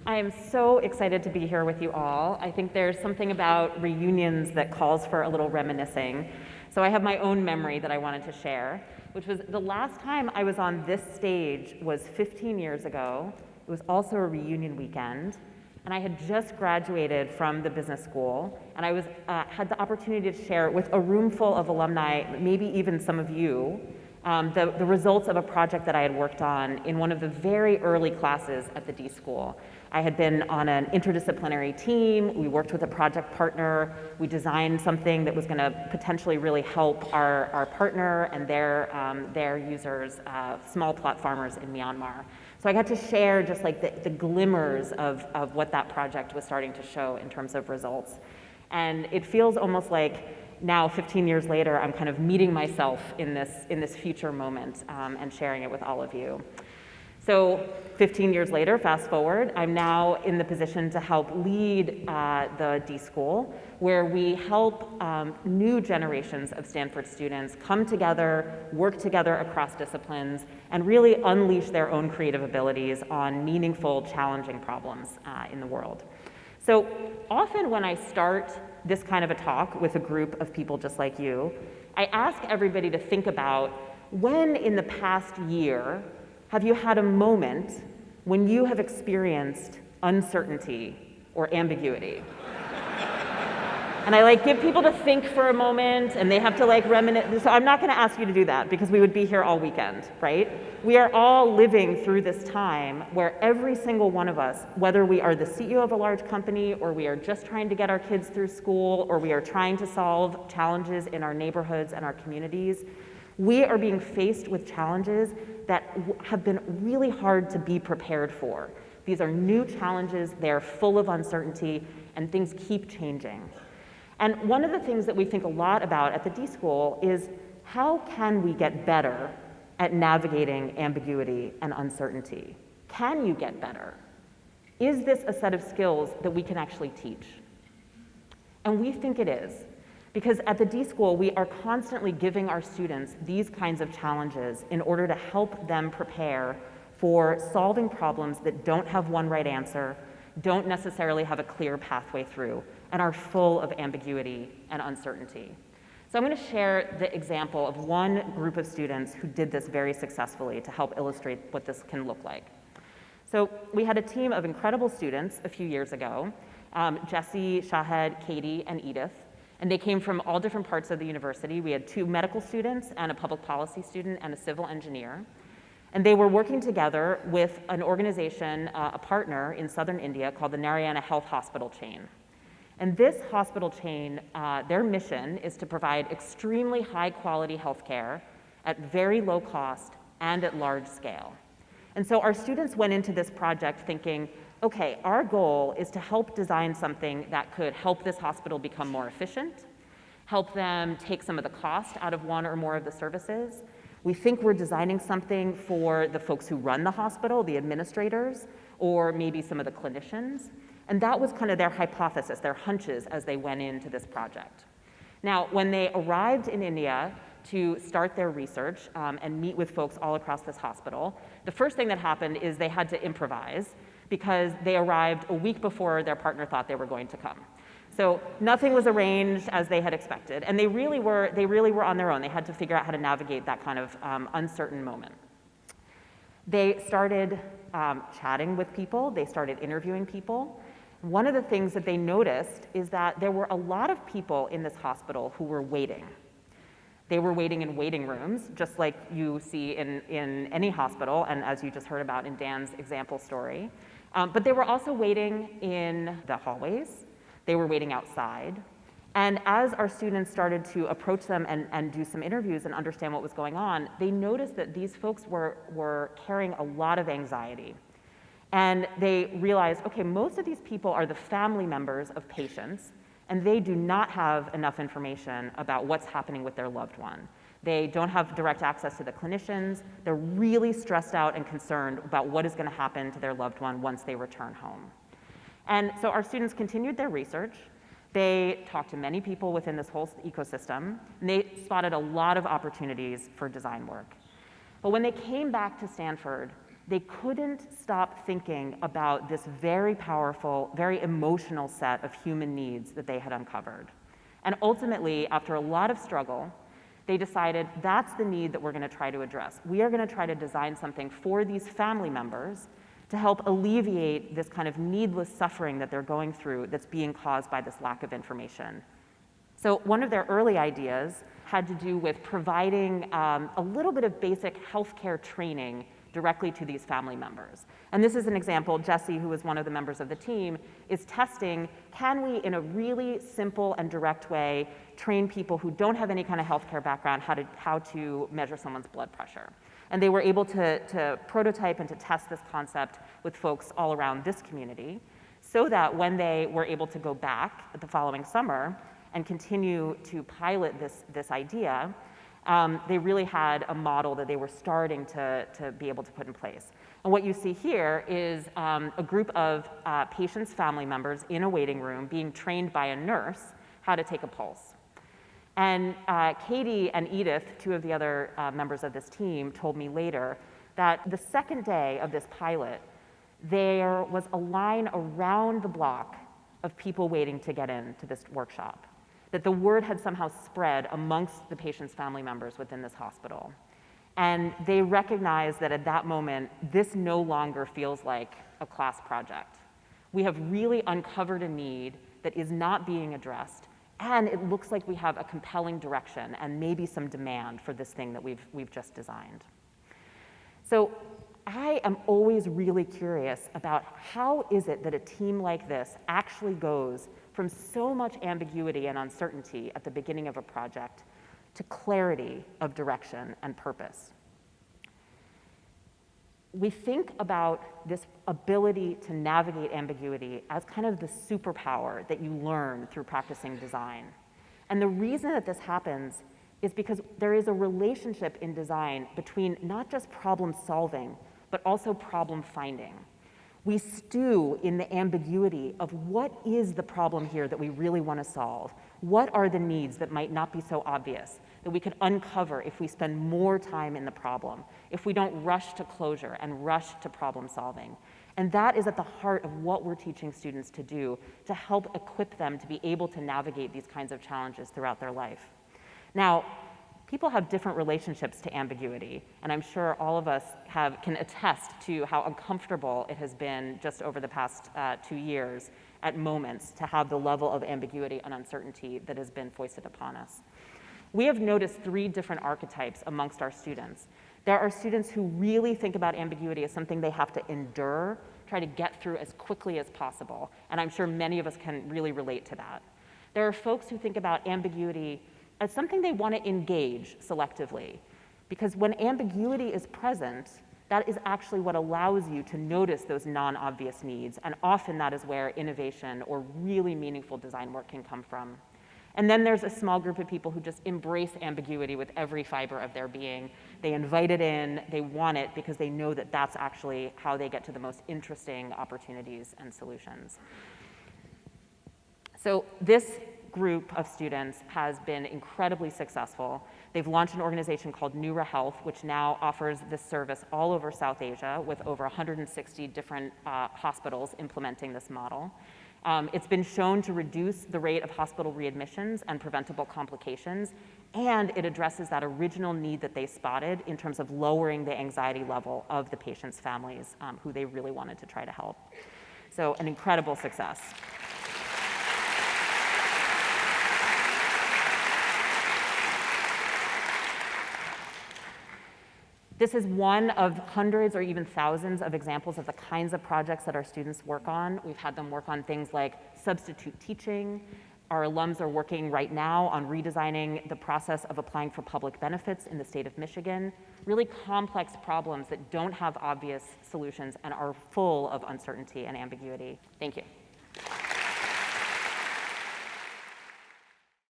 I am so excited to be here with you all. I think there's something about reunions that calls for a little reminiscing. So I have my own memory that I wanted to share, which was the last time I was on this stage was 15 years ago. It was also a reunion weekend, and I had just graduated from the business school, and I had the opportunity to share with a room full of alumni, maybe even some of you, the results of a project that I had worked on in one of the very early classes at the D.school. I had been on an interdisciplinary team. We worked with a project partner. We designed something that was going to potentially really help our partner and their users, small plot farmers in Myanmar. So I got to share just like the glimmers of what that project was starting to show in terms of results. And it feels almost like now, 15 years later, I'm kind of meeting myself in this future moment and sharing it with all of you. So 15 years later, fast forward, I'm now in the position to help lead the D.school, where we help new generations of Stanford students come together, work together across disciplines, and really unleash their own creative abilities on meaningful, challenging problems in the world. So often when I start this kind of a talk with a group of people just like you, I ask everybody to think about when in the past year have you had a moment when you have experienced uncertainty or ambiguity? And I give people to think for a moment, and they have to reminisce. So I'm not going to ask you to do that because we would be here all weekend, right? We are all living through this time where every single one of us, whether we are the CEO of a large company or we are just trying to get our kids through school or we are trying to solve challenges in our neighborhoods and our communities, we are being faced with challenges that have been really hard to be prepared for. These are new challenges, they're full of uncertainty, and things keep changing. And one of the things that we think a lot about at the D.school is how can we get better at navigating ambiguity and uncertainty? Can you get better? Is this a set of skills that we can actually teach? And we think it is, because at the D.school, we are constantly giving our students these kinds of challenges in order to help them prepare for solving problems that don't have one right answer, don't necessarily have a clear pathway through, and are full of ambiguity and uncertainty. So I'm going to share the example of one group of students who did this very successfully to help illustrate what this can look like. So we had a team of incredible students a few years ago, Jesse, Shahed, Katie, and Edith, and they came from all different parts of the university. We had 2 medical students and a public policy student and a civil engineer. And they were working together with an organization, a partner in southern India called the Narayana Health Hospital Chain. And this hospital chain, their mission is to provide extremely high quality healthcare at very low cost and at large scale. And so our students went into this project thinking, okay, our goal is to help design something that could help this hospital become more efficient, help them take some of the cost out of one or more of the services. We think we're designing something for the folks who run the hospital, the administrators, or maybe some of the clinicians. And that was kind of their hypothesis, their hunches as they went into this project. Now, when they arrived in India to start their research and meet with folks all across this hospital, the first thing that happened is they had to improvise because they arrived a week before their partner thought they were going to come. So nothing was arranged as they had expected, and they really were on their own. They had to figure out how to navigate that kind of uncertain moment. They started chatting with people, they started interviewing people. One of the things that they noticed is that there were a lot of people in this hospital who were waiting. They were waiting in waiting rooms, just like you see in any hospital, and as you just heard about in Dan's example story. But they were also waiting in the hallways. They were waiting outside. And as our students started to approach them and do some interviews and understand what was going on, they noticed that these folks were carrying a lot of anxiety. And they realized, okay, most of these people are the family members of patients, and they do not have enough information about what's happening with their loved one. They don't have direct access to the clinicians. They're really stressed out and concerned about what is going to happen to their loved one once they return home. And so our students continued their research. They talked to many people within this whole ecosystem, and they spotted a lot of opportunities for design work. But when they came back to Stanford, they couldn't stop thinking about this very powerful, very emotional set of human needs that they had uncovered. And ultimately, after a lot of struggle, they decided that's the need that we're going to try to address. We are going to try to design something for these family members to help alleviate this kind of needless suffering that they're going through that's being caused by this lack of information. So one of their early ideas had to do with providing a little bit of basic healthcare training directly to these family members. And this is an example. Jesse, who was one of the members of the team, is testing, can we, in a really simple and direct way, train people who don't have any kind of healthcare background how to measure someone's blood pressure? And they were able to prototype and to test this concept with folks all around this community, so that when they were able to go back the following summer and continue to pilot this idea, they really had a model that they were starting to be able to put in place. And what you see here is a group of patients' family members in a waiting room being trained by a nurse how to take a pulse. And Katie and Edith, two of the other members of this team, told me later that the second day of this pilot, there was a line around the block of people waiting to get into this workshop, that the word had somehow spread amongst the patient's family members within this hospital. And they recognized that at that moment, this no longer feels like a class project. We have really uncovered a need that is not being addressed, and it looks like we have a compelling direction and maybe some demand for this thing that we've just designed. So I am always really curious about how is it that a team like this actually goes from so much ambiguity and uncertainty at the beginning of a project to clarity of direction and purpose. We think about this ability to navigate ambiguity as kind of the superpower that you learn through practicing design. And the reason that this happens is because there is a relationship in design between not just problem solving, but also problem finding. We stew in the ambiguity of what is the problem here that we really want to solve? What are the needs that might not be so obvious that we could uncover if we spend more time in the problem, if we don't rush to closure and rush to problem solving? And that is at the heart of what we're teaching students to do to help equip them to be able to navigate these kinds of challenges throughout their life. Now, people have different relationships to ambiguity, and I'm sure all of us can attest to how uncomfortable it has been just over the past 2 years at moments to have the level of ambiguity and uncertainty that has been foisted upon us. We have noticed 3 different archetypes amongst our students. There are students who really think about ambiguity as something they have to endure, try to get through as quickly as possible, and I'm sure many of us can really relate to that. There are folks who think about ambiguity as something they want to engage selectively, because when ambiguity is present, that is actually what allows you to notice those non-obvious needs, and often that is where innovation or really meaningful design work can come from. And then there's a small group of people who just embrace ambiguity with every fiber of their being. They invite it in, they want it, because they know that that's actually how they get to the most interesting opportunities and solutions. So this group of students has been incredibly successful. They've launched an organization called Neura Health, which now offers this service all over South Asia with over 160 different hospitals implementing this model. It's been shown to reduce the rate of hospital readmissions and preventable complications, and it addresses that original need that they spotted in terms of lowering the anxiety level of the patients' families who they really wanted to try to help. So an incredible success. This is one of hundreds or even thousands of examples of the kinds of projects that our students work on. We've had them work on things like substitute teaching. Our alums are working right now on redesigning the process of applying for public benefits in the state of Michigan. Really complex problems that don't have obvious solutions and are full of uncertainty and ambiguity. Thank you.